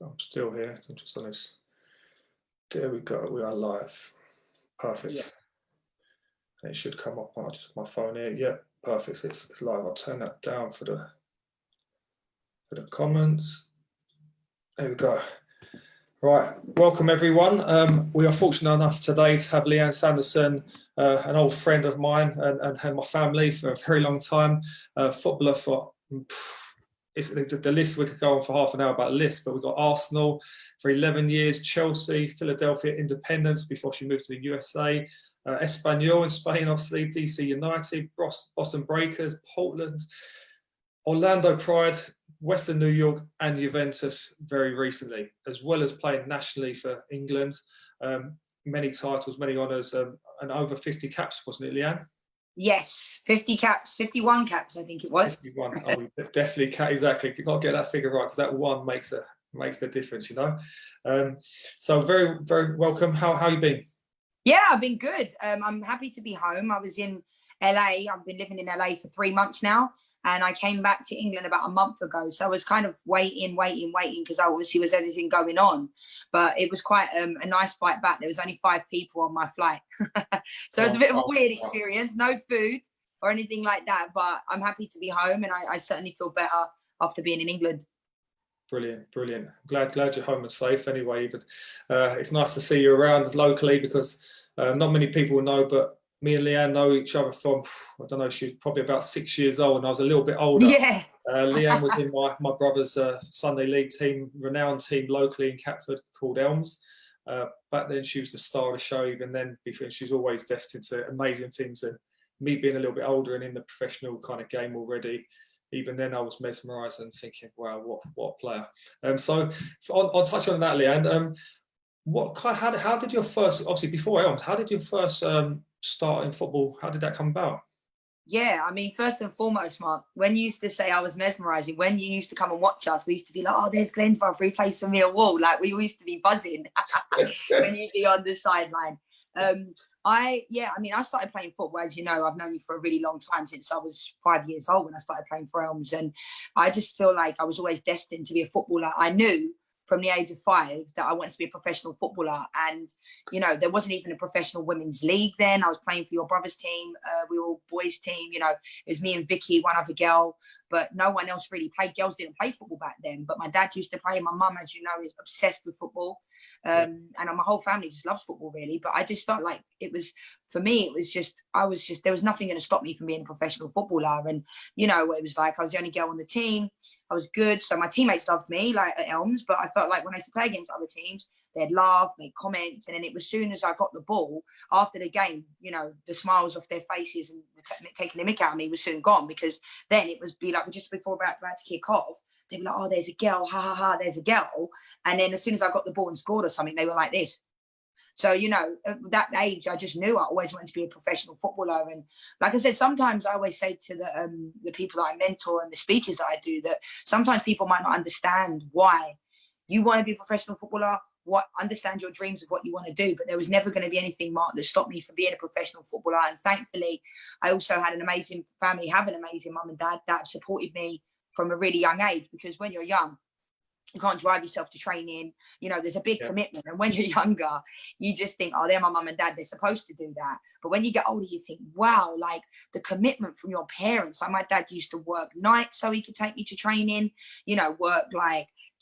I'm still here. I'm just on this. There we go. We are live. Perfect. Yeah. It should come up on just my phone here. Yeah, perfect. It's live. I'll turn that down for the comments. There we go. Right, welcome everyone. We are fortunate enough today to have Leanne Sanderson, an old friend of mine and my family for a very long time. Footballer for the list. We could go on for half an hour about the list, but we've got Arsenal for 11 years, Chelsea, Philadelphia Independence before she moved to the USA, Espanyol in Spain, obviously, DC United, Boston Breakers, Portland, Orlando Pride, Western New York and Juventus very recently, as well as playing nationally for England. Many titles, many honours, and over 50 caps, wasn't it, Leanne? Yes, 50 caps, 51 caps, I think it was. 51. Oh, definitely, exactly. You've got to get that figure right because that one makes the difference, you know. So very, very welcome. How you been? Yeah, I've been good. I'm happy to be home. I was in LA. I've been living in LA for 3 months now. And I came back to England about a month ago. So I was kind of waiting because obviously was everything going on. But it was quite a nice flight back. There was only 5 people on my flight. So it was a bit of a weird experience. No food or anything like that. But I'm happy to be home and I certainly feel better after being in England. Brilliant, brilliant. Glad you're home and safe anyway. Even it's nice to see you around locally because not many people know, but me and Leanne know each other from, I don't know, she was probably about 6 years old and I was a little bit older. Yeah. Leanne was in my brother's Sunday League team, renowned team locally in Catford called Elms. Back then she was the star of the show, even then, because she's always destined to amazing things. And me being a little bit older and in the professional kind of game already, even then I was mesmerised and thinking, wow, what a player. So on touching on that, Leanne, how did your first, obviously before Elms, how did your first start in football, how did that come about? Yeah, I mean, first and foremost, Mark, when you used to say I was mesmerising, when you used to come and watch us, we used to be like, oh, there's Glenn for replace for me a wall. Like we used to be buzzing when you'd be on the sideline. I started playing football, as you know. I've known you for a really long time, since I was 5 years old when I started playing for Elms. And I just feel like I was always destined to be a footballer. I knew from the age of 5 that I wanted to be a professional footballer. And, you know, there wasn't even a professional women's league then. I was playing for your brother's team. We were all boys team, you know, it was me and Vicky, one other girl, but no one else really played. Girls didn't play football back then, but my dad used to play. My mum, as you know, is obsessed with football. And my whole family just loves football, really. But I just felt like it was, for me, it was just, there was nothing going to stop me from being a professional footballer. And, you know, it was like I was the only girl on the team. I was good. So my teammates loved me, like at Elms. But I felt like when I used to play against other teams, they'd laugh, make comments. And then it was soon as I got the ball, after the game, you know, the smiles off their faces and taking the mick out of me was soon gone. Because then it was be like, just before about to kick off, they'd be like, oh, there's a girl, ha, ha, ha, there's a girl. And then as soon as I got the ball and scored or something, they were like this. So, you know, at that age, I just knew I always wanted to be a professional footballer. And like I said, sometimes I always say to the people that I mentor and the speeches that I do, that sometimes people might not understand why you want to be a professional footballer, understand your dreams of what you want to do. But there was never going to be anything, Mark, that stopped me from being a professional footballer. And thankfully, I also had an amazing family, have an amazing mum and dad that supported me from a really young age. Because when you're young, you can't drive yourself to training. You know, there's a big commitment. And when you're younger, you just think, oh, they're my mum and dad, they're supposed to do that. But when you get older, you think, wow, like the commitment from your parents. Like my dad used to work nights so he could take me to training, you know,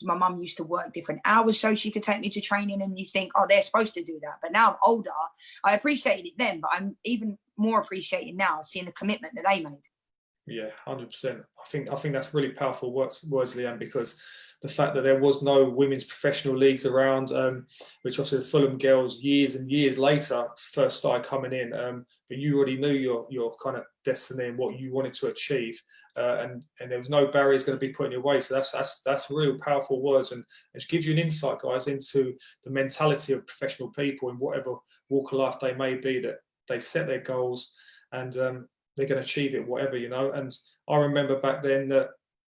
my mum used to work different hours so she could take me to training. And you think, oh, they're supposed to do that. But now I'm older, I appreciated it then, but I'm even more appreciating now seeing the commitment that they made. Yeah, 100%. I think that's really powerful words, Leanne, because the fact that there was no women's professional leagues around, which obviously the Fulham girls years and years later first started coming in, but you already knew your kind of destiny and what you wanted to achieve, and there was no barriers going to be put in your way. So that's real powerful words, and it gives you an insight, guys, into the mentality of professional people in whatever walk of life they may be, that they set their goals and they're going to achieve it, whatever, you know. And I remember back then that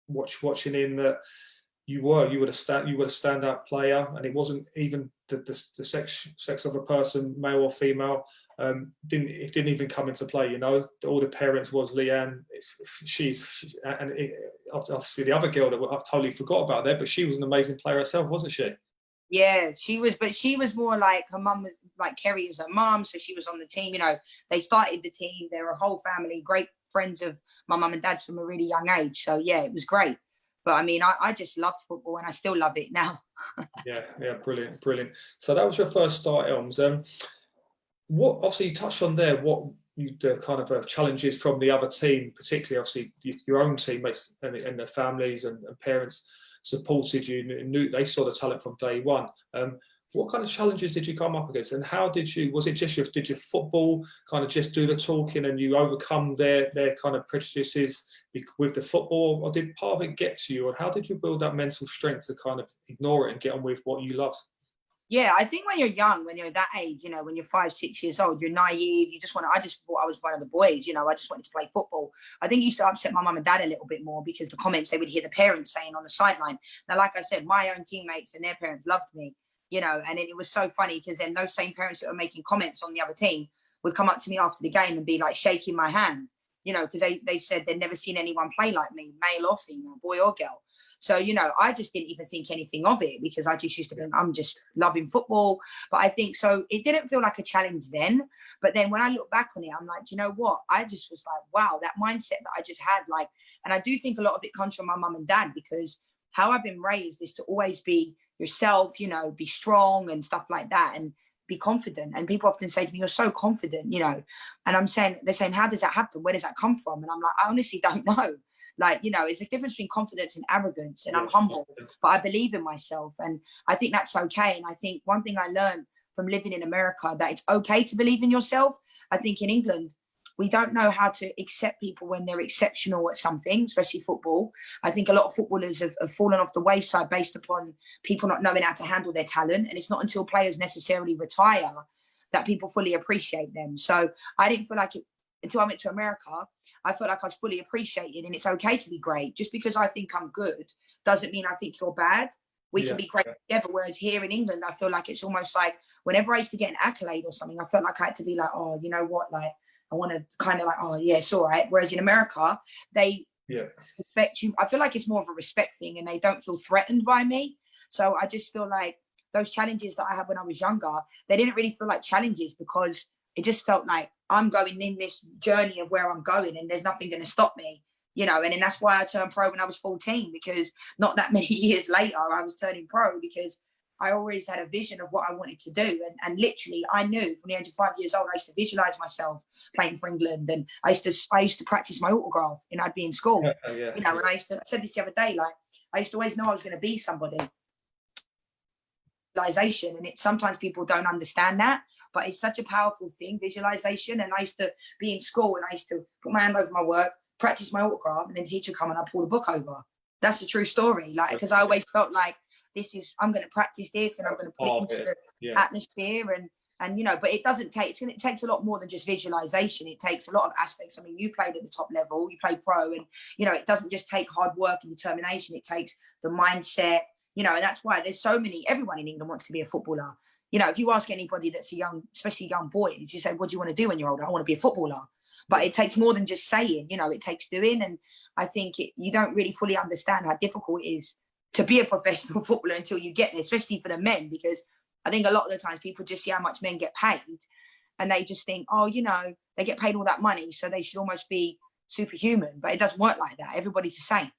watching in that you were a standout player, and it wasn't even the sex of a person, male or female. it didn't even come into play. You know, all the parents was Leanne. Obviously the other girl that I totally forgot about there, but she was an amazing player herself, wasn't she? Yeah, she was, but she was more like, her mum was like, Kerry is her mum, so she was on the team. You know, they started the team. They were a whole family, great friends of my mum and dad's from a really young age. So yeah, it was great. But I mean, I just loved football, and I still love it now. Yeah, brilliant. So that was your first start, Elms. What, obviously you touched on there, what the kind of challenges from the other team, particularly obviously your own teammates and their families and parents supported you, knew they saw the talent from day one. What kind of challenges did you come up against, and how did you? Was it just did your football kind of just do the talking, and you overcome their kind of prejudices with the football, or did part of it get to you? And how did you build that mental strength to kind of ignore it and get on with what you love? Yeah, I think when you're young, when you're that age, you know, when you're 5, 6 years old, you're naive. You just want to, I just thought I was one of the boys, you know, I just wanted to play football. I think it used to upset my mum and dad a little bit more because the comments they would hear the parents saying on the sideline. Now, like I said, my own teammates and their parents loved me, you know, and it was so funny because then those same parents that were making comments on the other team would come up to me after the game and be like shaking my hand, you know, because they said they'd never seen anyone play like me, male or female, boy or girl. So, you know, I just didn't even think anything of it because I just used to think I'm just loving football. But I think so it didn't feel like a challenge then. But then when I look back on it, I'm like, you know what? I just was like, wow, that mindset that I just had, like, and I do think a lot of it comes from my mum and dad because how I've been raised is to always be yourself, you know, be strong and stuff like that and be confident. And people often say to me, you're so confident, you know, and they're saying, how does that happen? Where does that come from? And I'm like, I honestly don't know. Like, you know, it's a difference between confidence and arrogance, and I'm humble, but I believe in myself. And I think that's okay. And I think one thing I learned from living in America, that it's okay to believe in yourself. I think in England, we don't know how to accept people when they're exceptional at something, especially football. I think a lot of footballers have fallen off the wayside based upon people not knowing how to handle their talent. And it's not until players necessarily retire that people fully appreciate them. So I didn't feel like it until I went to America. I felt like I was fully appreciated, and it's okay to be great. Just because I think I'm good doesn't mean I think you're bad. We can be great together. Whereas here in England, I feel like it's almost like whenever I used to get an accolade or something, I felt like I had to be like, oh, you know what? Like, I want to kind of like, oh, yeah, it's all right. Whereas in America, they respect you. I feel like it's more of a respect thing, and they don't feel threatened by me. So I just feel like those challenges that I had when I was younger, they didn't really feel like challenges because it just felt like I'm going in this journey of where I'm going and there's nothing going to stop me, you know. And then that's why I turned pro when I was 14, because not that many years later I was turning pro, because I always had a vision of what I wanted to do. And literally I knew from the age of 5 years old, I used to visualize myself playing for England. And I used to practice my autograph, and I'd be in school, you know, and I said this the other day, like, I used to always know I was going to be somebody. Visualization, and it's sometimes people don't understand that, but it's such a powerful thing, visualization. And I used to be in school and I used to put my hand over my work, practice my autograph, and then the teacher come and I pull the book over. That's a true story. Like, because I always felt like I'm going to practice this and I'm going to put it into the atmosphere and you know, but it takes a lot more than just visualization. It takes a lot of aspects. I mean, you played at the top level, you played pro, and you know, it doesn't just take hard work and determination. It takes the mindset, you know, and that's why there's so many, everyone in England wants to be a footballer. You know, if you ask anybody that's a young, especially young boys, you say, what do you want to do when you're older? I want to be a footballer. But it takes more than just saying, you know, it takes doing. And I think you don't really fully understand how difficult it is to be a professional footballer until you get there, especially for the men, because I think a lot of the times people just see how much men get paid and they just think, oh, you know, they get paid all that money, so they should almost be superhuman. But it doesn't work like that. Everybody's the same.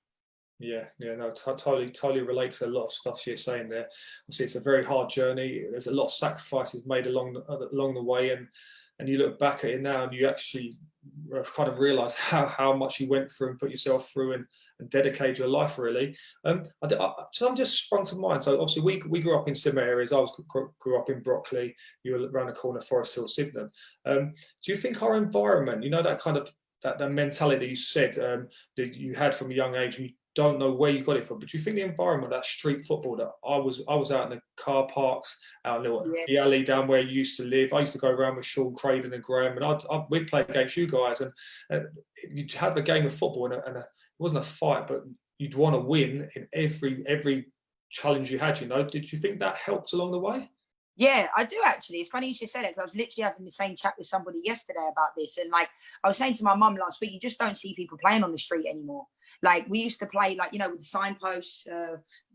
Yeah, no, totally relate to a lot of stuff you're saying there. Obviously, it's a very hard journey. There's a lot of sacrifices made along the way, and you look back at it now, and you actually kind of realise how much you went through and put yourself through and dedicated your life, really. So I'm just sprung to mind. So obviously, we grew up in similar areas. I grew up in Brockley. You were around the corner, Forest Hill, Sydenham. Do you think our environment, you know, that kind of that mentality you said that you had from a young age, you don't know where you got it from, but do you think the environment, that street football that I was out in the car parks, out in the alley down where you used to live. I used to go around with Sean Craden and Graham, and we'd play against you guys, and you'd have a game of football, and it wasn't a fight, but you'd want to win in every challenge you had. You know, did you think that helped along the way? Yeah, I do actually. It's funny you should say that because I was literally having the same chat with somebody yesterday about this. And like I was saying to my mum last week, you just don't see people playing on the street anymore. Like we used to play, like, with the signposts,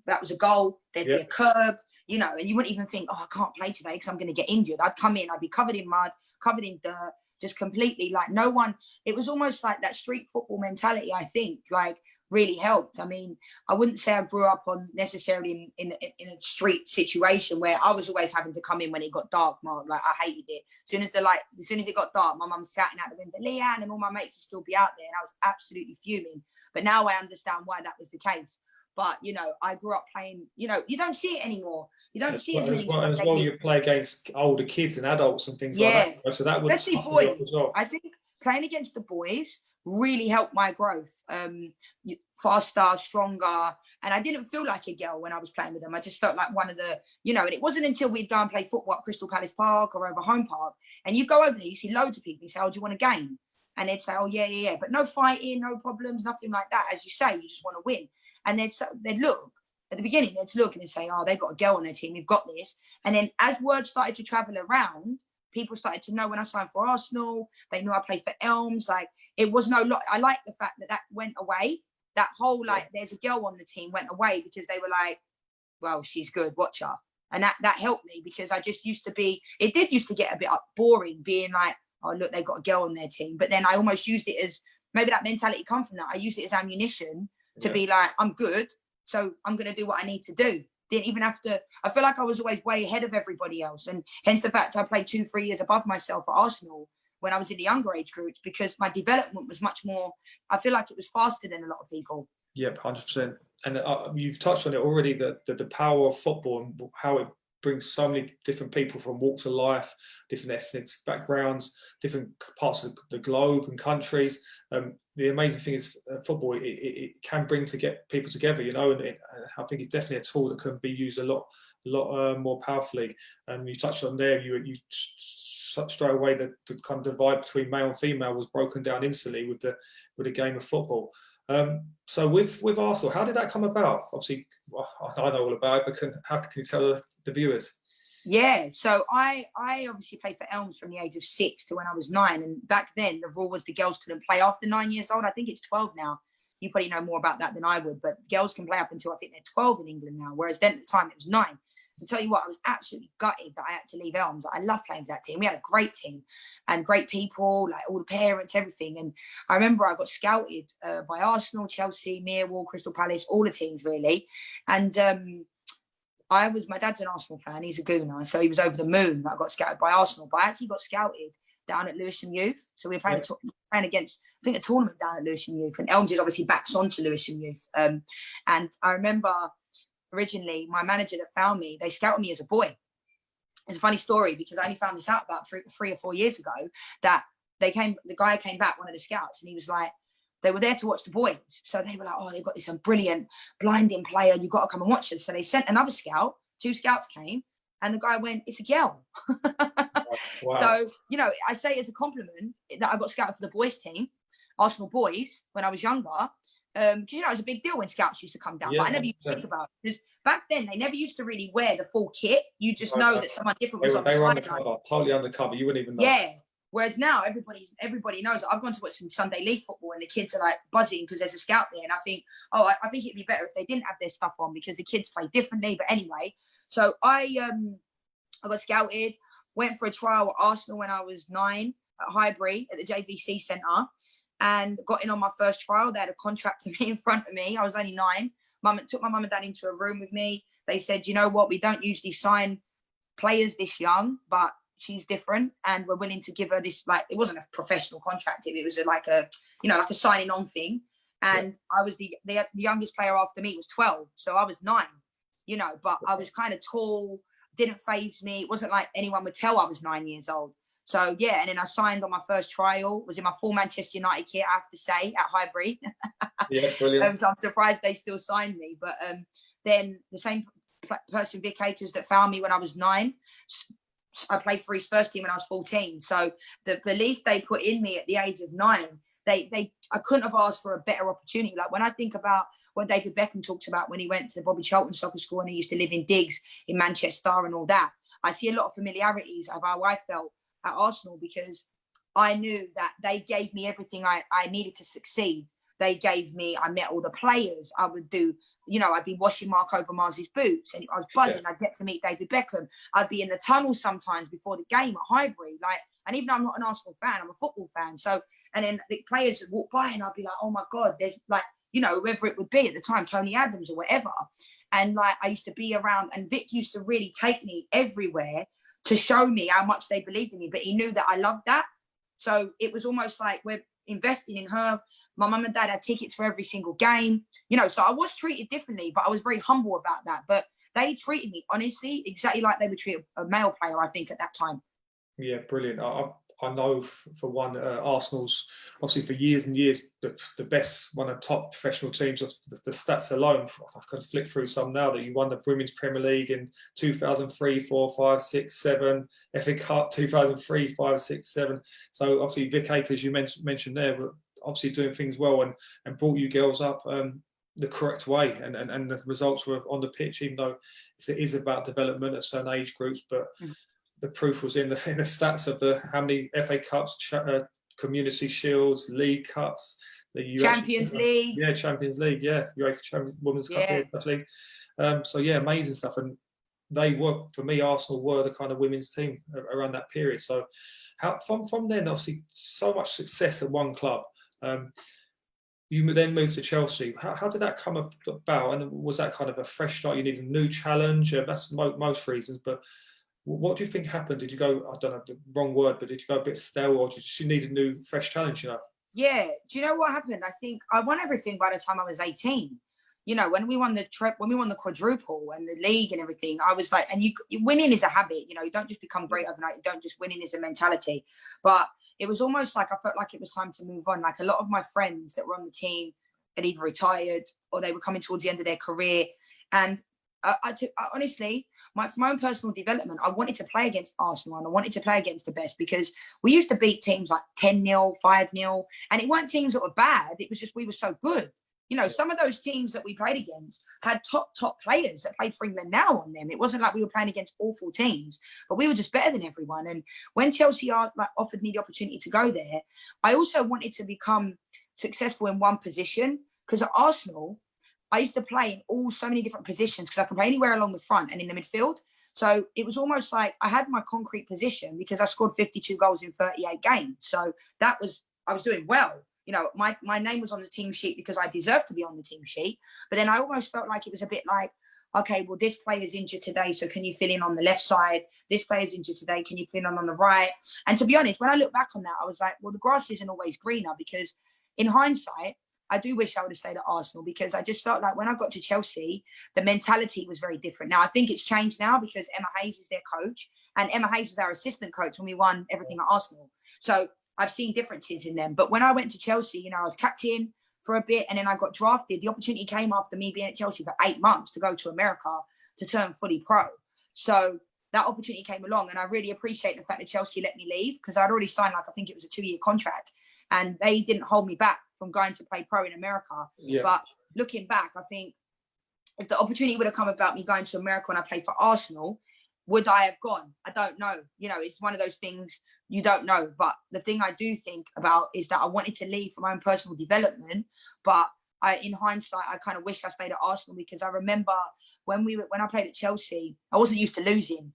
that was a goal, there'd be a curb, and you wouldn't even think, oh, I can't play today because I'm going to get injured. I'd come in, I'd be covered in mud, covered in dirt, just completely like no one. It was almost like that street football mentality, I think, like really helped. I mean, I wouldn't say I grew up on necessarily in a street situation where I was always having to come in when it got dark, Mark. Like I hated it. As soon as it got dark, my mum's shouting out the window, Leanne, and all my mates would still be out there, and I was absolutely fuming. But now I understand why that was the case. But I grew up playing. You don't see it anymore. You don't see as many. As well, you play against older kids and adults and things like that. So that would especially boys. Well. I think playing against the boys really helped my growth. Faster, stronger, and I didn't feel like a girl when I was playing with them. I just felt like one of the, and it wasn't until we'd go and play football at Crystal Palace Park or over Home Park, and you go over there, you see loads of people. You say, "Oh, do you want a game?" And they'd say, "Oh, yeah," but no fighting, no problems, nothing like that. As you say, you just want to win. And they'd look at the beginning, they'd look and they'd say, "Oh, they've got a girl on their team. We've got this." And then as word started to travel around, people started to know when I signed for Arsenal. They knew I played for Elms. Like it was no lot. I like the fact that went away. That whole there's a girl on the team went away because they were like, well, she's good, watch her. And that helped me because I just used to get a bit boring being like, oh, look, they've got a girl on their team. But then I almost used it as, maybe that mentality come from that. I used it as ammunition to be like, I'm good, so I'm going to do what I need to do. Didn't even have to, I feel like I was always way ahead of everybody else. And hence the fact I played 2-3 years above myself at Arsenal when I was in the younger age groups, because my development was much more, I feel like it was faster than a lot of people. Yep, 100%. And you've touched on it already, the power of football and how it brings so many different people from walks of life, different ethnic backgrounds, different parts of the globe and countries. The amazing thing is football, it can bring people together, and I think it's definitely a tool that can be used a lot more powerfully. And you touched on there, you straight away the kind of divide between male and female was broken down instantly with the game of football. So with Arsenal, how did that come about? Obviously, I know all about it, but how can you tell the viewers? Yeah, so I obviously played for Elms from the age of 6 to when I was 9, and back then the rule was the girls couldn't play after 9 years old. I think it's 12 now. You probably know more about that than I would, but girls can play up until I think they're 12 in England now, whereas then at the time it was 9. And tell you what, I was absolutely gutted that I had to leave Elms. I love playing for that team. We had a great team and great people, like all the parents, everything. And I remember I got scouted by Arsenal, Chelsea, Millwall, Crystal Palace, all the teams really. And my dad's an Arsenal fan. He's a Gooner, so he was over the moon that I got scouted by Arsenal. But I actually got scouted down at Lewisham Youth. So we were playing against, I think, a tournament down at Lewisham Youth. And Elms is obviously backs onto Lewisham Youth. And I remember originally my manager that found me, they scouted me as a boy. It's a funny story because I only found this out about 3 or 4 years ago, that the guy came back, one of the scouts, and he was like, they were there to watch the boys. So they were like, oh, they've got this brilliant blinding player. You've got to come and watch us. So they sent another scout. 2 scouts came, and the guy went, it's a girl. Wow. So, I say it's a compliment that I got scouted for the boys team, Arsenal boys, when I was younger. Because it was a big deal when scouts used to come down, but I never used to think about it because back then they never used to really wear the full kit. You just know that someone different was on the sideline. Totally undercover. You wouldn't even know. Yeah. Whereas now everybody knows. I've gone to watch some Sunday League football and the kids are like buzzing because there's a scout there, and I think, I think it'd be better if they didn't have their stuff on because the kids play differently. But anyway, so I got scouted, went for a trial at Arsenal when I was 9 at Highbury at the JVC Centre. And got in on my first trial. They had a contract for me in front of me. I was only 9. Took my mum and dad into a room with me. They said, you know what? We don't usually sign players this young, but she's different. And we're willing to give her this, it wasn't a professional contract. It was like a signing on thing. And I was the youngest player after me was 12. So I was 9, but I was kind of tall, didn't faze me. It wasn't like anyone would tell I was 9 years old. So, yeah, and then I signed on my first trial, was in my full Manchester United kit, I have to say, at Highbury. Yeah, brilliant. So I'm surprised they still signed me. But then the same person, Vic Akers, that found me when I was 9, I played for his first team when I was 14. So the belief they put in me at the age of 9, I couldn't have asked for a better opportunity. Like when I think about what David Beckham talks about when he went to Bobby Charlton Soccer School and he used to live in digs in Manchester and all that, I see a lot of familiarities of how I felt at Arsenal, because I knew that they gave me everything I needed to succeed. I met all the players. I would do, I'd be washing Mark Overmars' boots, and I was buzzing. I'd get to meet David Beckham. I'd be in the tunnel sometimes before the game at Highbury. And even though I'm not an Arsenal fan, I'm a football fan. So, and then the players would walk by and I'd be like, oh my God, there's whoever it would be at the time, Tony Adams or whatever. And I used to be around, and Vic used to really take me everywhere to show me how much they believed in me, but he knew that I loved that. So it was almost like we're investing in her. My mum and dad had tickets for every single game, so I was treated differently, but I was very humble about that. But they treated me, honestly, exactly like they would treat a male player, I think, at that time. Yeah, brilliant. I know for one, Arsenal's obviously for years and years the best, one of the top professional teams. The stats alone, I can flick through some now, that you won the Women's Premier League in 2003, 4, 5, 6, 7, FA Cup 2003, 5, 6, 7. So obviously Vic Akers, you mentioned there, were obviously doing things well and brought you girls up the correct way, and the results were on the pitch, even though it is about development at certain age groups, but the proof was in the stats of how many FA Cups, Community Shields, League Cups, the Champions League. Yeah, Champions League. Yeah, UEFA Women's Cup, League. So yeah, amazing stuff. And they were, for me, Arsenal were the kind of women's team around that period. So from then, obviously, so much success at one club. You then moved to Chelsea. How did that come about? And was that kind of a fresh start? You needed a new challenge. That's most reasons, but what do you think happened? Did you go, I don't know the wrong word, but did you go a bit stale, or did you need a new, fresh challenge, Yeah. Do you know what happened? I think I won everything by the time I was 18. When we won the quadruple and the league and everything, I was like, and winning is a habit, you don't just become great overnight. You don't just, winning is a mentality. But it was almost like I felt like it was time to move on. Like a lot of my friends that were on the team had either retired or they were coming towards the end of their career. And I honestly, for my own personal development, I wanted to play against Arsenal and I wanted to play against the best, because we used to beat teams like 10-0, 5-0, and it weren't teams that were bad. It was just we were so good. Some of those teams that we played against had top players that played for England now on them. It wasn't like we were playing against awful teams, but we were just better than everyone. And when Chelsea offered me the opportunity to go there, I also wanted to become successful in one position, because at Arsenal, I used to play in so many different positions, because I can play anywhere along the front and in the midfield. So it was almost like I had my concrete position, because I scored 52 goals in 38 games. So I was doing well. My name was on the team sheet because I deserved to be on the team sheet. But then I almost felt like it was a bit like, okay, well, this player's injured today, so can you fill in on the left side? This player's injured today, can you fill in on the right? And to be honest, when I look back on that, I was like, well, the grass isn't always greener, because in hindsight, I do wish I would have stayed at Arsenal, because I just felt like when I got to Chelsea, the mentality was very different. Now, I think it's changed now, because Emma Hayes is their coach, and Emma Hayes was our assistant coach when we won everything at Arsenal. So I've seen differences in them. But when I went to Chelsea, I was captain for a bit, and then I got drafted. The opportunity came after me being at Chelsea for 8 months to go to America to turn fully pro. So that opportunity came along, and I really appreciate the fact that Chelsea let me leave, because I'd already signed, I think it was a 2-year contract, and they didn't hold me back from going to play pro in America. Yeah. But looking back, I think if the opportunity would have come about me going to America when I played for Arsenal, would I have gone? I don't know. It's one of those things you don't know. But the thing I do think about is that I wanted to leave for my own personal development. But in hindsight, I kind of wish I stayed at Arsenal, because I remember when I played at Chelsea, I wasn't used to losing.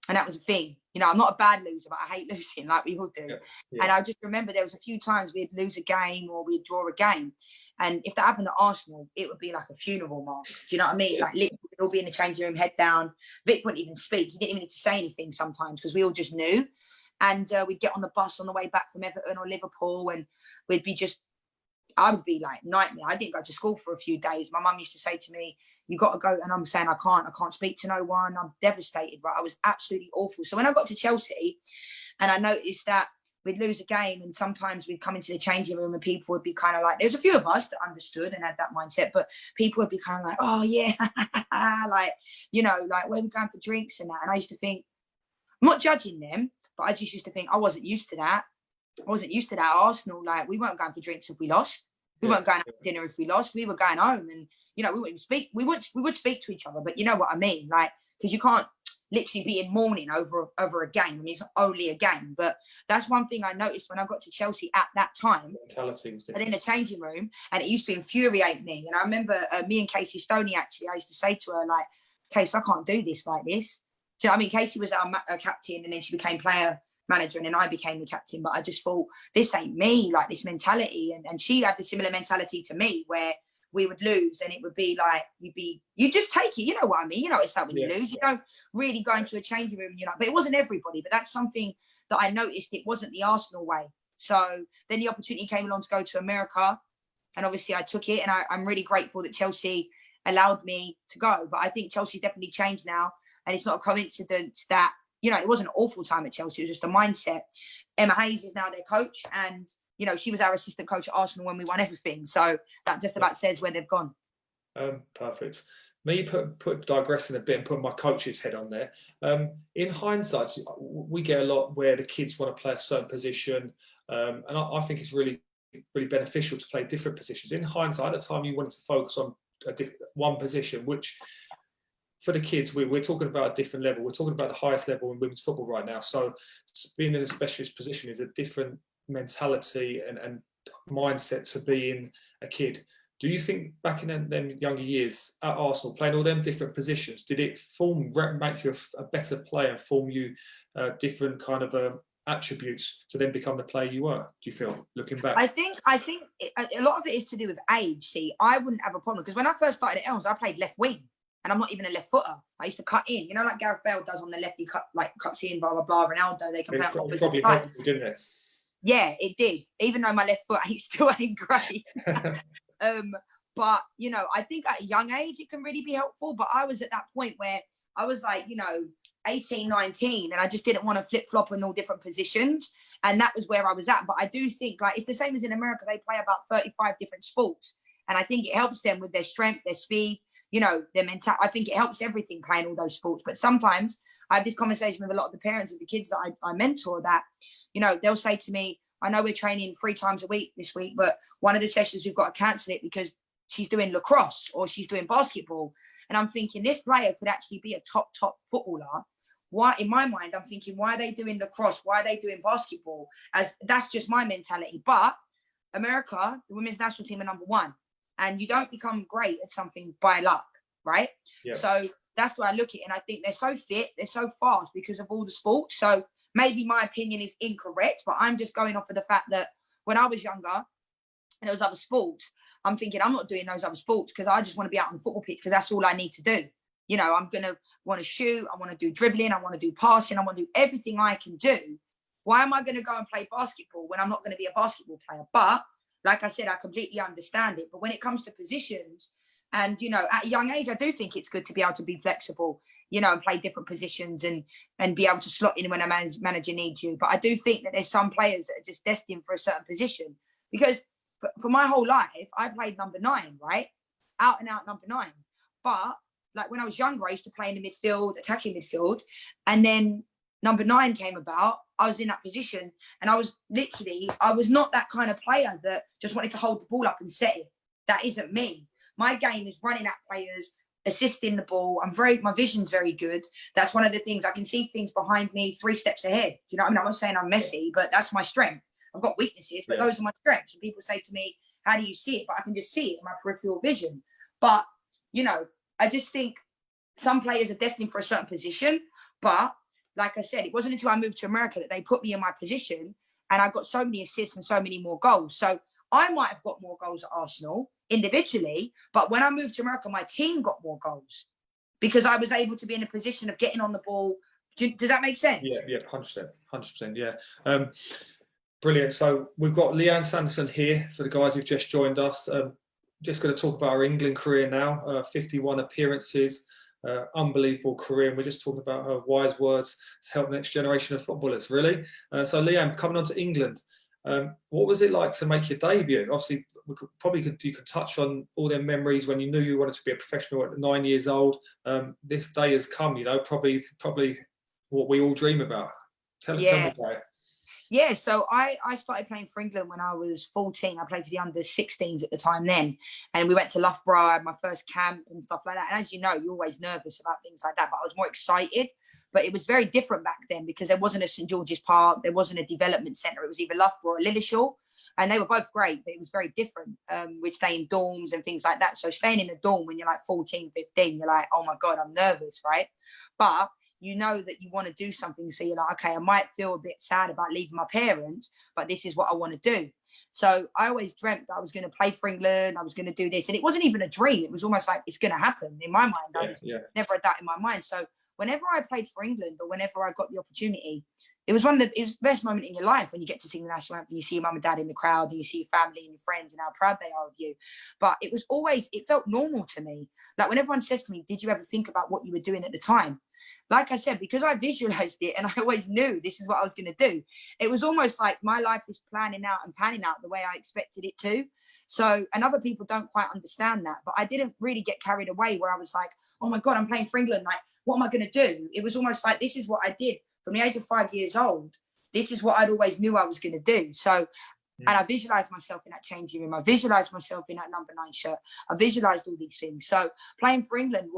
And that was a thing. I'm not a bad loser, but I hate losing, like we all do. Yeah. And I just remember there was a few times we'd lose a game or we'd draw a game. And if that happened at Arsenal, it would be like a funeral, Mark. Do you know what I mean? Yeah. Like literally we'd all be in the changing room, head down. Vic wouldn't even speak. He didn't even need to say anything sometimes, because we all just knew. And we'd get on the bus on the way back from Everton or Liverpool, and we'd be I would be like nightmare. I didn't go to school for a few days. My mum used to say to me, you got to go. And I'm saying, I can't speak to no one. I'm devastated, right? I was absolutely awful. So when I got to Chelsea and I noticed that we'd lose a game, and sometimes we'd come into the changing room and people would be kind of like, there's a few of us that understood and had that mindset, but people would be kind of like, oh yeah, like, where are we going for drinks and that? And I used to think, I'm not judging them, but I just used to think I wasn't used to that. I wasn't used to that. Arsenal, like, we weren't going for drinks if we lost. We weren't going out for dinner if we lost. We were going home, and we wouldn't speak. We would speak to each other, but you know what I mean, like, because you can't literally be in mourning over a game. I mean, it's only a game, but that's one thing I noticed when I got to Chelsea at that time. Mentality was And different. in the changing room, and it used to infuriate me. And I remember me and Casey Stoney, actually, I used to say to her, like, Casey, I can't do this like this. Do you know what I mean? Casey was our captain, and then she became player manager, and then I became the captain. But I just thought, this ain't me, like this mentality. And she had the similar mentality to me, where we would lose and it would be like, you just take it. You know what I mean? You know, it's like when you lose, you don't really go into a changing room and you're like, but it wasn't everybody. But that's something that I noticed. It wasn't the Arsenal way. So then the opportunity came along to go to America. And obviously I took it, and I'm really grateful that Chelsea allowed me to go. But I think Chelsea's definitely changed now. And it's not a coincidence that, you know, it wasn't an awful time at Chelsea. It was just a mindset. Emma Hayes is now their coach. And, you know, she was our assistant coach at Arsenal when we won everything. So that just about says where they've gone. Perfect. Me digressing a bit and putting my coach's head on there. In hindsight, we get a lot where the kids want to play a certain position. And I think it's really, really beneficial to play different positions. In hindsight, at the time you wanted to focus on one position, which for the kids, we're talking about a different level. We're talking about the highest level in women's football right now. So being in a specialist position is a different mentality and mindset to being a kid. Do you think back in them younger years at Arsenal, playing all them different positions, did it make you a better player and form you different kind of attributes to then become the player you were? Do you feel, looking back? I think a lot of it is to do with age. See, I wouldn't have a problem because when I first started at Elms, I played left wing, and I'm not even a left footer. I used to cut in, you know, like Gareth Bale does on the left. He cuts in, blah blah blah. Ronaldo, they can play on opposite sides. Didn't it? Yeah, it did. Even though my left foot still ain't great. But you know, I think at a young age it can really be helpful. But I was at that point where I was like, you know, 18, 19, and I just didn't want to flip flop in all different positions. And that was where I was at. But I do think, like, it's the same as in America. They play about 35 different sports. And I think it helps them with their strength, their speed, you know, their mental. I think it helps everything playing all those sports. But sometimes I have this conversation with a lot of the parents of the kids that I mentor that, you know, they'll say to me, I know we're training 3 times a week this week, but one of the sessions we've got to cancel it because she's doing lacrosse or she's doing basketball. And I'm thinking this player could actually be a top footballer. Why, in my mind, I'm thinking, why are they doing lacrosse? Why are they doing basketball? As that's just my mentality. But America, the women's national team, are number 1. And you don't become great at something by luck, right? Yeah. So that's where I look at it. And I think they're so fit, they're so fast because of all the sports. So maybe my opinion is incorrect, but I'm just going off of the fact that when I was younger and there was other sports, I'm thinking I'm not doing those other sports because I just want to be out on the football pitch because that's all I need to do. You know, I'm going to want to shoot. I want to do dribbling. I want to do passing. I want to do everything I can do. Why am I going to go and play basketball when I'm not going to be a basketball player? But like I said, I completely understand it. But when it comes to positions and, you know, at a young age, I do think it's good to be able to be flexible, you know, and play different positions and be able to slot in when a manager needs you. But I do think that there's some players that are just destined for a certain position because for my whole life, I played number 9, right? Out and out number 9. But like when I was younger, I used to play in the midfield, attacking midfield. And then number 9 came about. I was in that position and I was not that kind of player that just wanted to hold the ball up and set it. That isn't me. My game is running at players, assisting the ball. My vision's very good. That's one of the things. I can see things behind me 3 steps ahead. You know what I mean? I'm not saying I'm Messi, but that's my strength. I've got weaknesses, but those are my strengths. And people say to me, how do you see it? But I can just see it in my peripheral vision. But, you know, I just think some players are destined for a certain position. But like I said, it wasn't until I moved to America that they put me in my position and I got so many assists and so many more goals. So I might have got more goals at Arsenal individually, but when I moved to America, my team got more goals because I was able to be in a position of getting on the ball. Does that make sense? Yeah, 100%, yeah. Brilliant. So we've got Leanne Sanderson here for the guys who've just joined us. Just going to talk about her England career now, 51 appearances, unbelievable career. And we're just talking about her wise words to help the next generation of footballers, really. So Leanne, coming on to England, what was it like to make your debut? Obviously, you could touch on all their memories when you knew you wanted to be a professional at 9 years old. This day has come, you know, probably what we all dream about. Tell me about it. Yeah, so I started playing for England when I was 14. I played for the under-16s at the time then. And we went to Loughborough, I had my first camp and stuff like that. And as you know, you're always nervous about things like that. But I was more excited But it was very different back then because there wasn't a St George's Park, there wasn't a development centre. It was either Loughborough or Lilleshall, and they were both great, but it was very different. We'd stay in dorms and things like that. So staying in a dorm when you're like 14, 15, you're like, oh my God, I'm nervous, right? But you know that you want to do something. So you're like, okay, I might feel a bit sad about leaving my parents, but this is what I want to do. So I always dreamt that I was going to play for England. I was going to do this. And it wasn't even a dream. It was almost like it's going to happen in my mind. I was never a doubt in my mind. So whenever I played for England or whenever I got the opportunity, it was the best moment in your life when you get to sing the national anthem. You see your mum and dad in the crowd and you see your family and your friends and how proud they are of you. But it was always, it felt normal to me. Like when everyone says to me, did you ever think about what you were doing at the time? Like I said, because I visualized it and I always knew this is what I was going to do, it was almost like my life was planning out and panning out the way I expected it to. So, and other people don't quite understand that, but I didn't really get carried away where I was like, oh my God, I'm playing for England. Like, what am I going to do? It was almost like, this is what I did from the age of 5 years old. This is what I'd always knew I was going to do. So, and I visualized myself in that changing room. I visualized myself in that number 9 shirt. I visualized all these things. So playing for England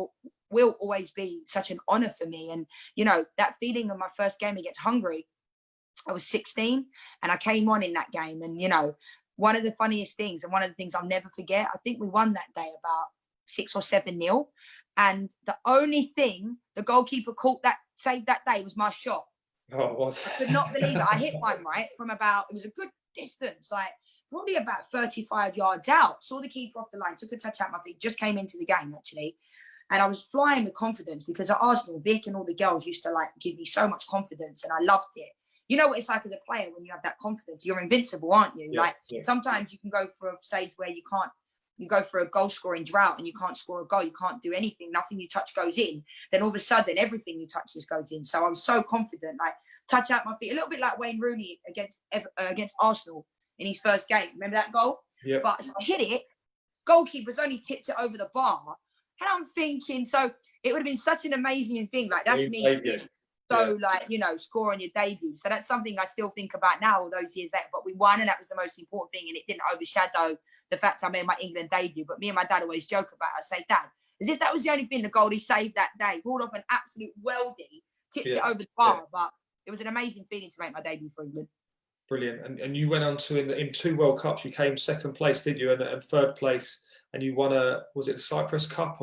will always be such an honor for me. And, you know, that feeling of my first game against Hungary, I was 16 and I came on in that game. And, you know, one of the funniest things and one of the things I'll never forget, I think we won that day about 6 or 7-0. And the only thing the goalkeeper caught that saved that day was my shot. Oh, it was. I could not believe it. I hit one right from about, it was a good distance, like probably about 35 yards out. Saw the keeper off the line, took a touch out my feet, just came into the game actually. And I was flying with confidence because at Arsenal, Vic and all the girls used to like give me so much confidence and I loved it. You know what it's like as a player when you have that confidence? You're invincible, aren't you? Sometimes you can go for a stage where you can't, you go for a goal scoring drought and you can't score a goal, you can't do anything, nothing you touch goes in. Then all of a sudden, everything you touch just goes in. So I was so confident, like touch out my feet, a little bit like Wayne Rooney against Arsenal in his first game. Remember that goal? Yeah. But I hit it, goalkeeper's only tipped it over the bar. And I'm thinking, so it would have been such an amazing thing. Like that's me. So like, you know, scoring your debut. So that's something I still think about now all those years later. But we won and that was the most important thing. And it didn't overshadow the fact I made my England debut. But me and my dad always joke about it. I say, Dad, as if that was the only thing the goalie saved that day. Pulled off an absolute weldy, tipped it over the bar. But it was an amazing feeling to make my debut for England. Brilliant. And you went on to, in 2 World Cups, you came 2nd place, didn't you? And 3rd place. And you won was it the Cyprus Cup?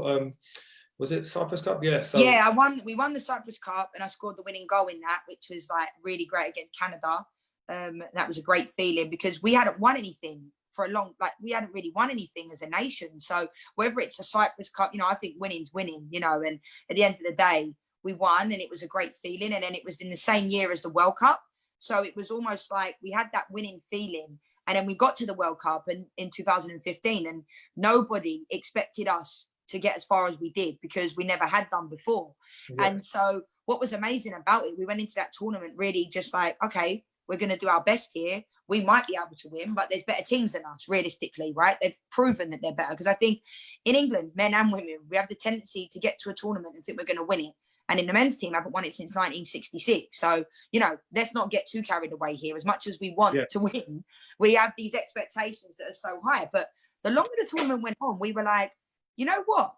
Was it the Cyprus Cup? Yeah. So yeah, we won the Cyprus Cup and I scored the winning goal in that, which was like really great against Canada. That was a great feeling because we hadn't won anything for a long, like we hadn't really won anything as a nation. So whether it's a Cyprus Cup, you know, I think winning's winning, you know, and at the end of the day, we won and it was a great feeling. And then it was in the same year as the World Cup. So it was almost like we had that winning feeling. And then we got to the World Cup in 2015 and nobody expected us to get as far as we did because we never had done before. Yeah. And so what was amazing about it, we went into that tournament really just like, okay, we're going to do our best here. We might be able to win, but there's better teams than us, realistically, right? They've proven that they're better. Because I think in England, men and women, we have the tendency to get to a tournament and think we're going to win it. And in the men's team, I haven't won it since 1966. So, you know, let's not get too carried away here. As much as we want to win, we have these expectations that are so high. But the longer the tournament went on, we were like, you know what?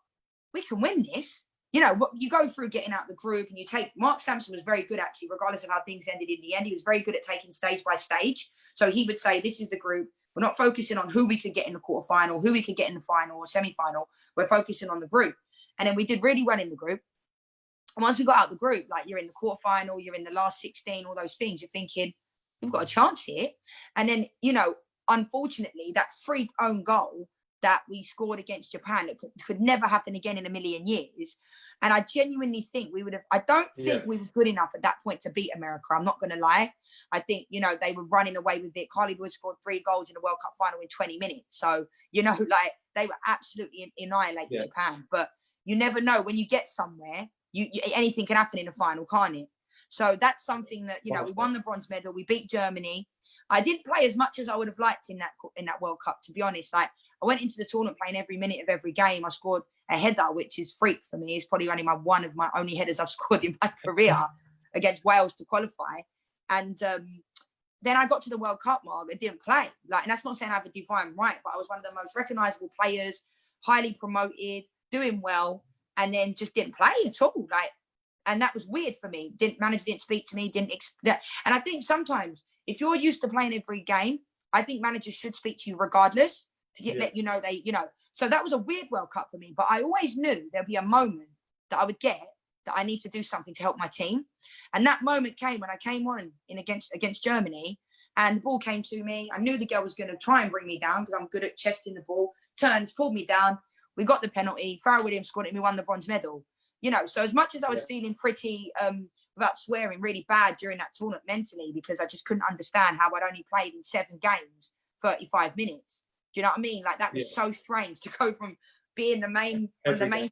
We can win this. You know, you go through getting out the group and you take, Mark Sampson was very good actually, regardless of how things ended in the end. He was very good at taking stage by stage. So he would say, this is the group. We're not focusing on who we could get in the quarterfinal, who we could get in the final or semi-final. We're focusing on the group. And then we did really well in the group. And once we got out the group, like you're in the quarterfinal, you're in the last 16, all those things, you're thinking, we've got a chance here. And then, you know, unfortunately, that freak own goal that we scored against Japan, that could never happen again in a million years. And I genuinely think we would have, I don't think we were good enough at that point to beat America. I'm not going to lie. I think, you know, they were running away with it. Carly Wood scored 3 goals in the World Cup final in 20 minutes. So, you know, like they were absolutely annihilating Japan. But you never know when you get somewhere, anything can happen in the final, can't it? So that's something that, you know, we won the bronze medal. We beat Germany. I didn't play as much as I would have liked in that World Cup, to be honest. Like I went into the tournament playing every minute of every game. I scored a header, which is freak for me. It's probably only one of my only headers I've scored in my career against Wales to qualify. And then I got to the World Cup, Mark, and didn't play. Like, and that's not saying I have a divine right, but I was one of the most recognisable players, highly promoted, doing well, and then just didn't play at all. Like, And that was weird for me. Manager didn't speak to me, and I think sometimes if you're used to playing every game, I think managers should speak to you regardless to let you know so that was a weird World Cup for me. But I always knew there'd be a moment that I would get that I need to do something to help my team. And that moment came when I came on against Germany, and the ball came to me. I knew the girl was going to try and bring me down because I'm good at chesting the ball. Turns, pulled me down. We got the penalty. Farrah Williams scored it and we won the bronze medal. So as much as I was feeling pretty, without swearing, really bad during that tournament mentally, because I just couldn't understand how I'd only played in 7 games, 35 minutes. Do you know what I mean? Like, that was so strange to go from being the main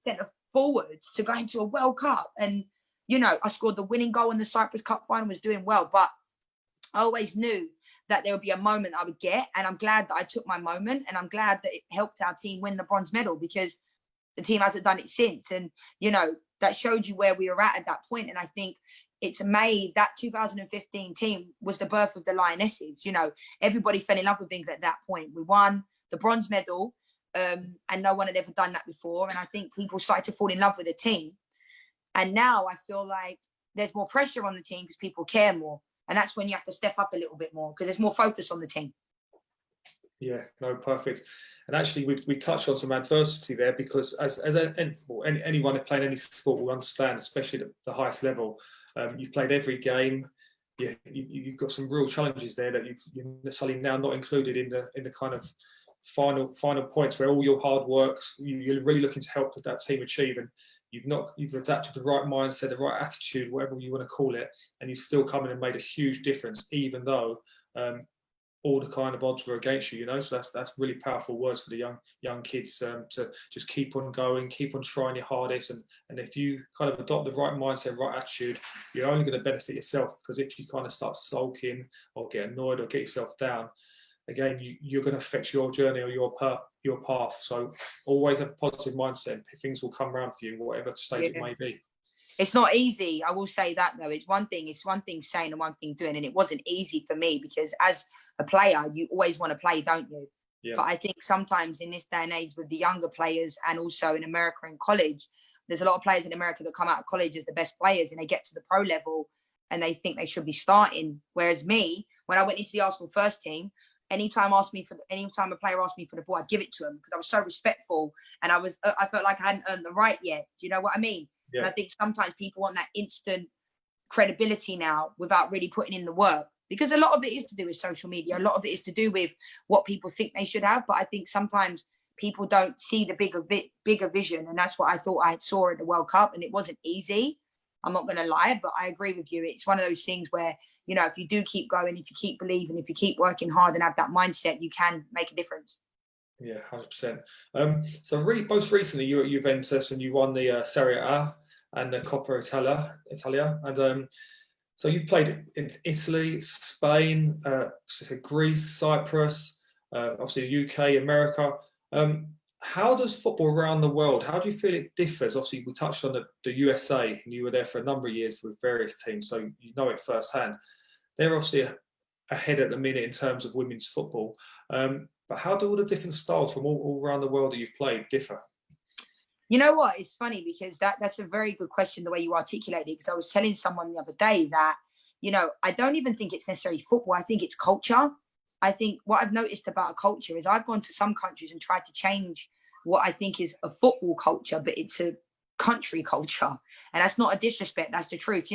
centre forwards to going to a World Cup. And, I scored the winning goal in the Cyprus Cup final, was doing well. But I always knew that there would be a moment I would get. And I'm glad that I took my moment. And I'm glad that it helped our team win the bronze medal, because the team hasn't done it since. And, that showed you where we were at that point. And I think it's made that 2015 team was the birth of the Lionesses. Everybody fell in love with England at that point. We won the bronze medal, and no one had ever done that before. And I think people started to fall in love with the team. And now I feel like there's more pressure on the team because people care more. And that's when you have to step up a little bit more, because there's more focus on the team. Yeah, no, perfect. And actually, we touched on some adversity there, because as anyone playing any sport will understand, especially at the highest level, you've played every game. You've got some real challenges there that you're necessarily now not included in the kind of final points where all your hard work, you're really looking to help that team achieve, and you've adapted the right mindset, the right attitude, whatever you want to call it, and you've still come in and made a huge difference, even though all the kind of odds were against you, So that's really powerful words for the young kids, to just keep on going, keep on trying your hardest, and if you kind of adopt the right mindset, right attitude, you're only going to benefit yourself. Because if you kind of start sulking or get annoyed or get yourself down, again, you're going to affect your journey or your path. So always have a positive mindset. Things will come around for you, whatever stage it may be. It's not easy. I will say that, though. It's one thing saying and one thing doing. And it wasn't easy for me, because as a player, you always want to play, don't you? Yeah. But I think sometimes in this day and age with the younger players, and also in America in college, there's a lot of players in America that come out of college as the best players, and they get to the pro level and they think they should be starting. Whereas me, when I went into the Arsenal first team, anytime a player asked me for the ball, I'd give it to him, because I was so respectful, and I felt like I hadn't earned the right yet. Do you know what I mean? Yeah. And I think sometimes people want that instant credibility now without really putting in the work, because a lot of it is to do with social media. A lot of it is to do with what people think they should have. But I think sometimes people don't see the bigger vision. And that's what I thought I saw at the World Cup. And it wasn't easy. I'm not going to lie, but I agree with you. It's one of those things where, if you do keep going, if you keep believing, if you keep working hard and have that mindset, you can make a difference. Yeah, 100%. So most recently you were at Juventus and you won the Serie A and the Coppa Italia. And so you've played in Italy, Spain, Greece, Cyprus, obviously the UK, America. How does football around the world, how do you feel it differs? Obviously, we touched on the USA, and you were there for a number of years with various teams, so you know it firsthand. They're obviously ahead at the minute in terms of women's football. But how do all the different styles from all around the world that you've played differ? You know what? It's funny, because that's a very good question, the way you articulate it, because I was telling someone the other day that, I don't even think it's necessarily football. I think it's culture. I think what I've noticed about a culture is I've gone to some countries and tried to change what I think is a football culture, but it's a country culture. And that's not a disrespect. That's the truth.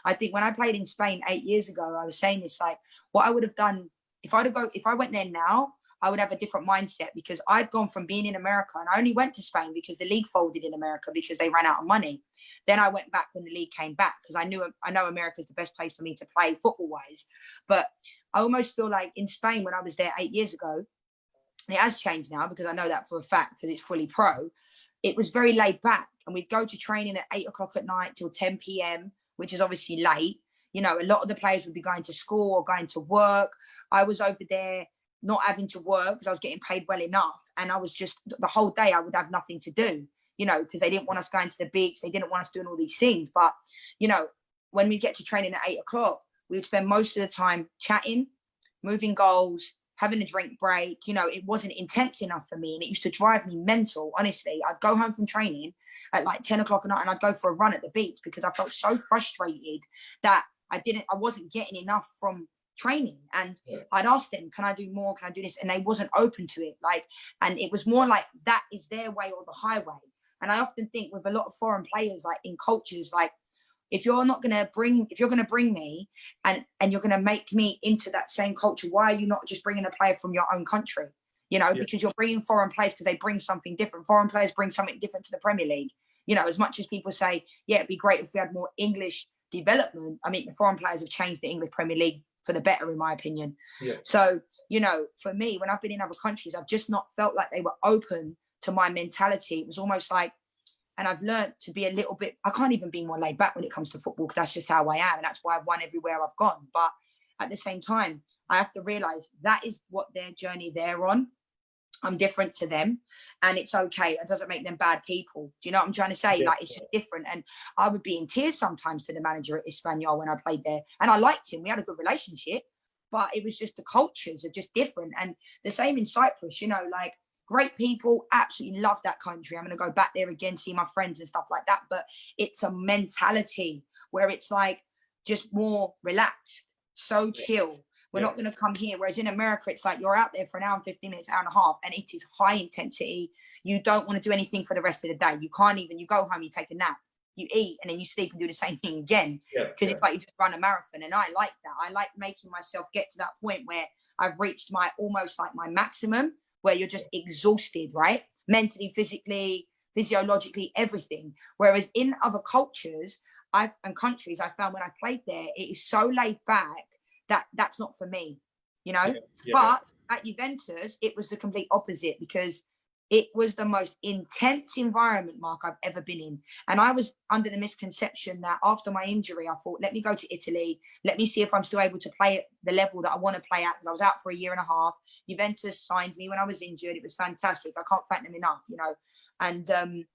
I think when I played in Spain 8 years ago, I was saying this, like, what I would have done if I went there now, I would have a different mindset, because I'd gone from being in America, and I only went to Spain because the league folded in America because they ran out of money. Then I went back when the league came back, because I know America is the best place for me to play football wise. But I almost feel like in Spain, when I was there 8 years ago, and it has changed now because I know that for a fact because it's fully pro, it was very laid back, and we'd go to training at 8 o'clock at night till 10 p.m., which is obviously late. A lot of the players would be going to school or going to work. I was over there not having to work because I was getting paid well enough. And I was just, the whole day I would have nothing to do, because they didn't want us going to the bigs. They didn't want us doing all these things. But, when we get to training at 8 o'clock, we would spend most of the time chatting, moving goals, having a drink break, you know, it wasn't intense enough for me, and it used to drive me mental. Honestly, I'd go home from training at like 10 o'clock at night and I'd go for a run at the beach because I felt so frustrated that I wasn't getting enough from training. And I'd ask them, can I do more? Can I do this? And they wasn't open to it. Like, and it was more like that is their way or the highway. And I often think with a lot of foreign players, like in cultures, like if you're going to bring me and you're going to make me into that same culture, why are you not just bringing a player from your own country? You know, because you're bringing foreign players because they bring something different. Foreign players bring something different to the Premier League. You know, as much as people say, yeah, it'd be great if we had more English development. I mean, the foreign players have changed the English Premier League for the better, in my opinion. Yeah. So, you know, for me, when I've been in other countries, I've just not felt like they were open to my mentality. It was almost like, and I've learned to be a little bit, I can't even be more laid back when it comes to football because that's just how I am. And that's why I've won everywhere I've gone. But at the same time, I have to realize that is what their journey they're on. I'm different to them and it's okay. It doesn't make them bad people. Do you know what I'm trying to say? Like, it's just different. And I would be in tears sometimes to the manager at Espanyol when I played there. And I liked him. We had a good relationship, but it was just the cultures are just different. And the same in Cyprus, you know, like great people, absolutely love that country. I'm going to go back there again, see my friends and stuff like that. But it's a mentality where it's like just more relaxed, so chill. We're not going to come here. Whereas in America, it's like you're out there for an hour and 15 minutes, hour and a half, and it is high intensity. You don't want to do anything for the rest of the day. You can't even, you go home, you take a nap, you eat, and then you sleep and do the same thing again. Because it's like you just run a marathon. And I like that. I like making myself get to that point where I've reached my, almost like my maximum, where you're just exhausted, right? Mentally, physically, physiologically, everything. Whereas in other cultures and countries, I found when I played there, it is so laid back that's not for me, you know. But at Juventus, it was the complete opposite because it was the most intense environment, Mark, I've ever been in. And I was under the misconception that after my injury, I thought, let me go to Italy. Let me see if I'm still able to play at the level that I want to play at, because I was out for a year and a half. Juventus signed me when I was injured. It was fantastic. I can't thank them enough, you know. And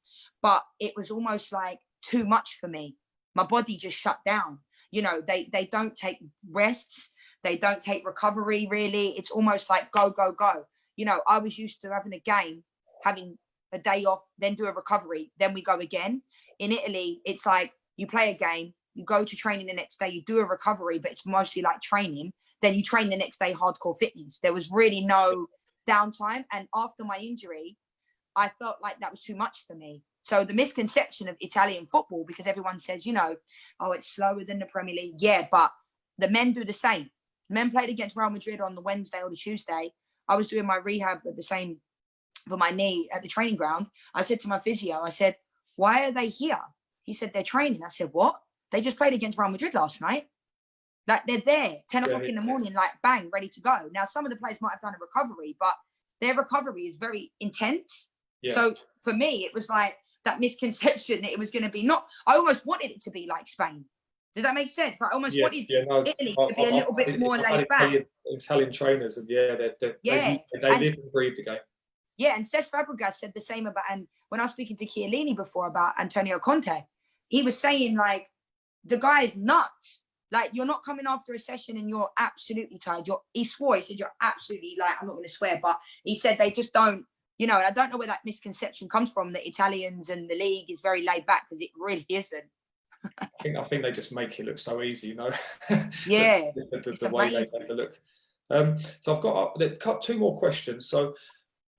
but it was almost like too much for me. My body just shut down. You know, they don't take rests. They don't take recovery, really. It's almost like go, go, go. You know, I was used to having a game, having a day off, then do a recovery, then we go again. In Italy, it's like you play a game, you go to training the next day, you do a recovery, but it's mostly like training. Then you train the next day, hardcore fitness. There was really no downtime. And after my injury, I felt like that was too much for me. So the misconception of Italian football, because everyone says, you know, oh, it's slower than the Premier League. Yeah, but the men do the same. Men played against Real Madrid on the Wednesday or the Tuesday. I was doing my rehab at the same for my knee at the training ground. I said to my physio, I said, why are they here? He said, they're training. I said, what? They just played against Real Madrid last night. Like, they're there, 10 o'clock in the morning, like, bang, ready to go. Now, some of the players might have done a recovery, but their recovery is very intense. Yeah. So for me, it was like that misconception that it was going to be not, I almost wanted it to be like Spain. Does that make sense? I almost wanted Italy to be a little bit more laid back. Italian trainers, and they live and breathe the game. Yeah, and Cesc Fabregas said the same about, and when I was speaking to Chiellini before about Antonio Conte, he was saying, like, the guy is nuts. Like, you're not coming after a session and you're absolutely tired. He swore, he said, you're absolutely, like, I'm not going to swear, but he said they just don't, you know, and I don't know where that misconception comes from, that Italians and the league is very laid back, because it really isn't. I think they just make it look so easy, you know. Yeah, the way they take a look. So I've got two more questions. So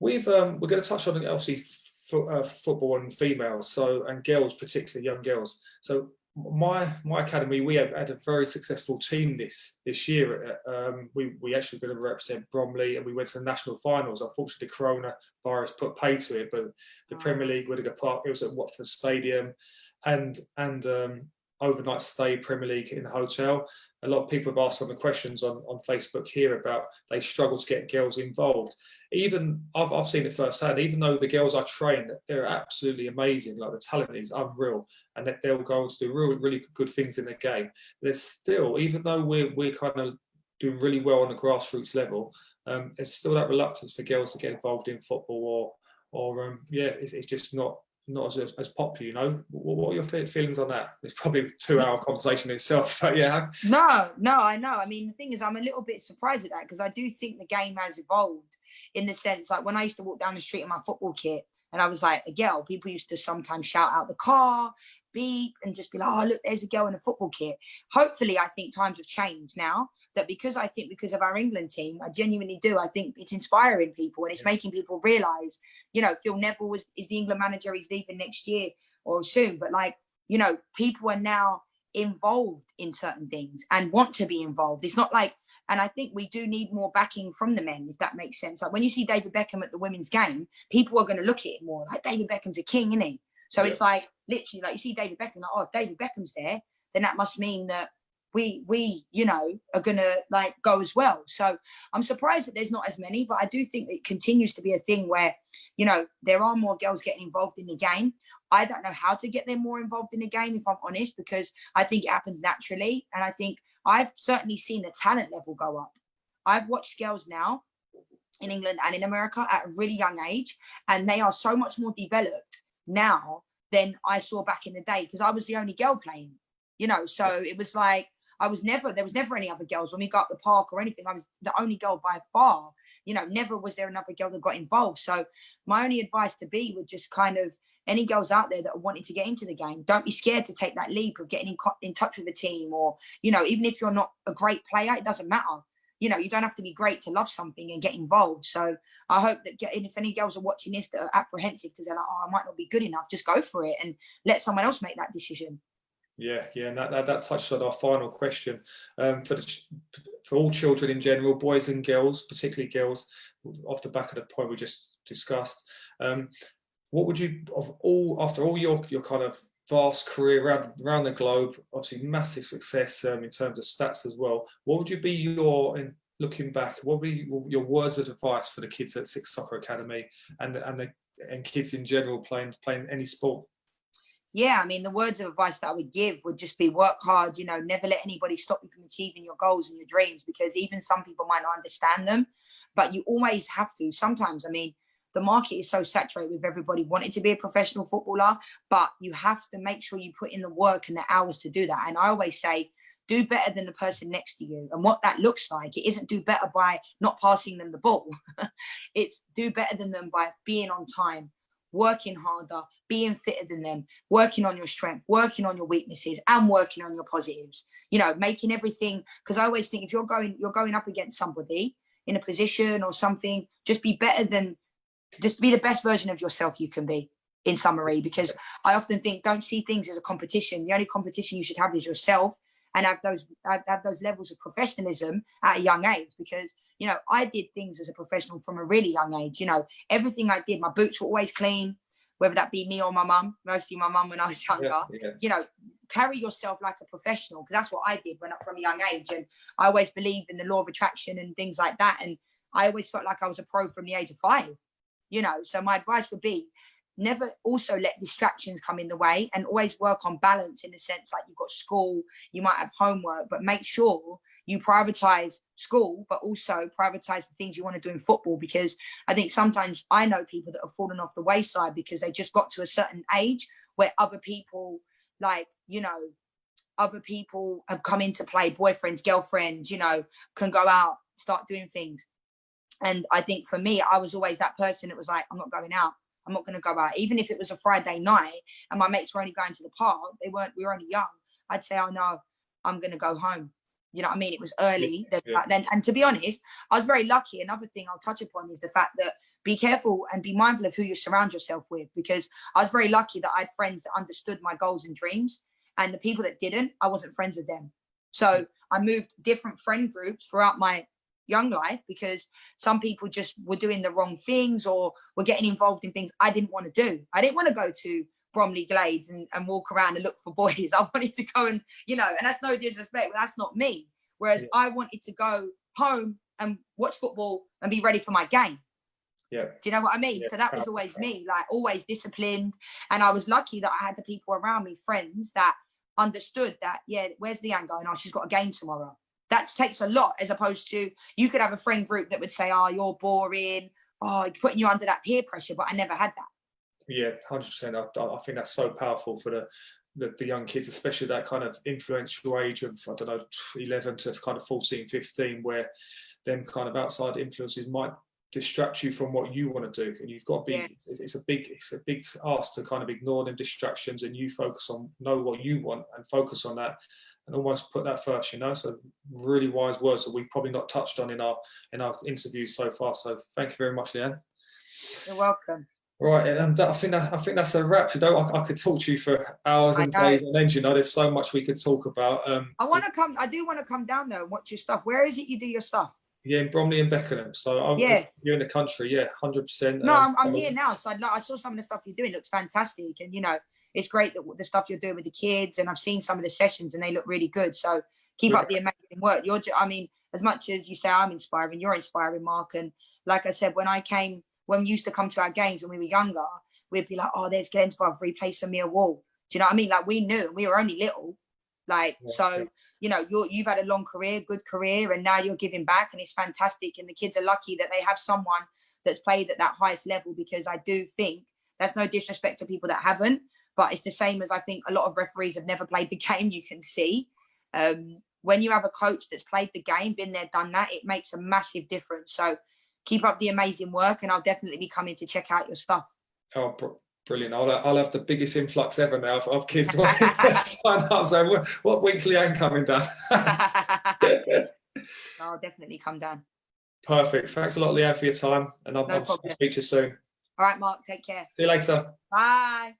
we're going to touch on obviously football and females, and girls, particularly young girls. So my academy, we have had a very successful team this year. We actually going to represent Bromley, and we went to the national finals. Unfortunately, the coronavirus put pay to it, but the Premier League, Whittaker Park, it was at Watford Stadium, and overnight stay Premier League in the hotel. A lot of people have asked on the questions on Facebook here about they struggle to get girls involved. Even I've seen it firsthand. Even though the girls I train, they're absolutely amazing. Like, the talent is unreal, and that they'll go on to do really good things in the game. There's still, even though we're kind of doing really well on the grassroots level, there's still that reluctance for girls to get involved in football, or it's just not not as popular, you know. What are your feelings on that? It's probably a 2-hour conversation in itself, but yeah. No, I know. I mean, the thing is, I'm a little bit surprised at that because I do think the game has evolved in the sense, like when I used to walk down the street in my football kit and I was like a girl, people used to sometimes shout out the car, beep, and just be like, oh, look, there's a girl in a football kit. Hopefully, I think times have changed now that because of our England team, I genuinely do. I think it's inspiring people and it's making people realise, you know, Phil Neville is the England manager. He's leaving next year or soon. But like, you know, people are now involved in certain things and want to be involved. It's not like, and I think we do need more backing from the men, if that makes sense. Like when you see David Beckham at the women's game, people are going to look at it more like David Beckham's a king, isn't he? So it's like literally like you see David Beckham, like, oh, if David Beckham's there, then that must mean that we you know are gonna like go as well. So I'm surprised that there's not as many, but I do think it continues to be a thing where, you know, there are more girls getting involved in the game. I don't know how to get them more involved in the game, if I'm honest, because I think it happens naturally. And I think I've certainly seen the talent level go up. I've watched girls now in England and in America at a really young age, and they are so much more developed now than I saw back in the day because I was the only girl playing, you know. So it was like there was never any other girls when we got up the park or anything. I was the only girl by far, you know. Never was there another girl that got involved. So my only advice to be would just kind of any girls out there that are wanting to get into the game, don't be scared to take that leap of getting in touch with a team, or, you know, even if you're not a great player, it doesn't matter. You know, you don't have to be great to love something and get involved. So I hope that if any girls are watching this that are apprehensive because they're like, oh, I might not be good enough, just go for it and let someone else make that decision. Yeah, and that touched on our final question. For all children in general, boys and girls, particularly girls, off the back of the point we just discussed, what would you, after all your kind of vast career around the globe, obviously massive success in terms of stats as well, what would you be in looking back, what would be your words of advice for the kids at Six Soccer Academy and kids in general playing any sport? Yeah, I mean, the words of advice that I would give would just be work hard, you know, never let anybody stop you from achieving your goals and your dreams, because even some people might not understand them, but you always have to. Sometimes, I mean, the market is so saturated with everybody wanting to be a professional footballer, but you have to make sure you put in the work and the hours to do that. And I always say, do better than the person next to you. And what that looks like, it isn't do better by not passing them the ball. It's do better than them by being on time, working harder, being fitter than them, working on your strength, working on your weaknesses, and working on your positives. You know, making everything, because I always think if you're going up against somebody in a position or something, just be the best version of yourself you can be, in summary. Because I often think, don't see things as a competition. The only competition you should have is yourself, and have those levels of professionalism at a young age. Because, you know, I did things as a professional from a really young age. You know, everything I did, my boots were always clean, whether that be me or my mum, mostly my mum when I was younger. You know, carry yourself like a professional, because that's what I did from a young age. And I always believed in the law of attraction and things like that. And I always felt like I was a pro from the age of 5, you know. So my advice would be, never also let distractions come in the way, and always work on balance, in the sense like you've got school, you might have homework, but make sure you prioritize school, but also prioritize the things you want to do in football. Because I think sometimes I know people that have fallen off the wayside because they just got to a certain age where other people, like, you know, other people have come into play, boyfriends, girlfriends, you know, can go out, start doing things. And I think for me, I was always that person that was like, I'm not going out. I'm not going to go out. Even if it was a Friday night and my mates were only going to the park, we were only young, I'd say, oh no, I'm going to go home. You know what I mean? It was early then. And to be honest, I was very lucky. Another thing I'll touch upon is the fact that be careful and be mindful of who you surround yourself with, because I was very lucky that I had friends that understood my goals and dreams, and the people that didn't, I wasn't friends with them. So I moved different friend groups throughout my young life, because some people just were doing the wrong things or were getting involved in things I didn't want to do. I didn't want to go to Bromley Glades and walk around and look for boys. I wanted to go and, you know, and that's no disrespect, but that's not me. Whereas I wanted to go home and watch football and be ready for my game. Yeah. Do you know what I mean? So that was always me, like always disciplined. And I was lucky that I had the people around me, friends that understood that, yeah, where's Leanne going? Oh, she's got a game tomorrow. That takes a lot, as opposed to you could have a friend group that would say, oh, you're boring, oh, putting you under that peer pressure. But I never had that. Yeah, 100%. I think that's so powerful for the young kids, especially that kind of influential age of, I don't know, 11 to kind of 14, 15, where them kind of outside influences might distract you from what you want to do. And you've got to be, Yeah. it's a big ask to kind of ignore them distractions, and you focus on, know what you want and focus on that, and almost put that first, you know. So really wise words that we've probably not touched on in our interviews so far. So thank you very much, Leanne. You're welcome. Right, and I think that's a wrap. You know, I could talk to you for hours and days on end. You know, there's so much we could talk about. I do want to come down there and watch your stuff. Where is it you do your stuff? Yeah, in Bromley and Beckenham. So if you're in the country, yeah, 100%. No, I'm here now. So I saw some of the stuff you're doing. It looks fantastic, and you know, it's great that the stuff you're doing with the kids. And I've seen some of the sessions, and they look really good. So keep up the amazing work. I mean, as much as you say I'm inspiring, you're inspiring, Mark. And like I said, when we used to come to our games when we were younger, we'd be like, oh, there's Glenn's brother, he plays for Millwall. Do you know what I mean? Like, we knew, we were only little. Like, you know, you've had a long career, good career, and now you're giving back, and it's fantastic. And the kids are lucky that they have someone that's played at that highest level, because I do think, that's no disrespect to people that haven't, but it's the same as I think a lot of referees have never played the game, you can see. When you have a coach that's played the game, been there, done that, it makes a massive difference. So keep up the amazing work, and I'll definitely be coming to check out your stuff. Oh, brilliant. I'll have the biggest influx ever now of kids wanting to sign up. So what week's Leanne coming down? I'll definitely come down. Perfect. Thanks a lot, Leanne, for your time. And I'll speak to you soon. All right, Mark, take care. See you later. Bye.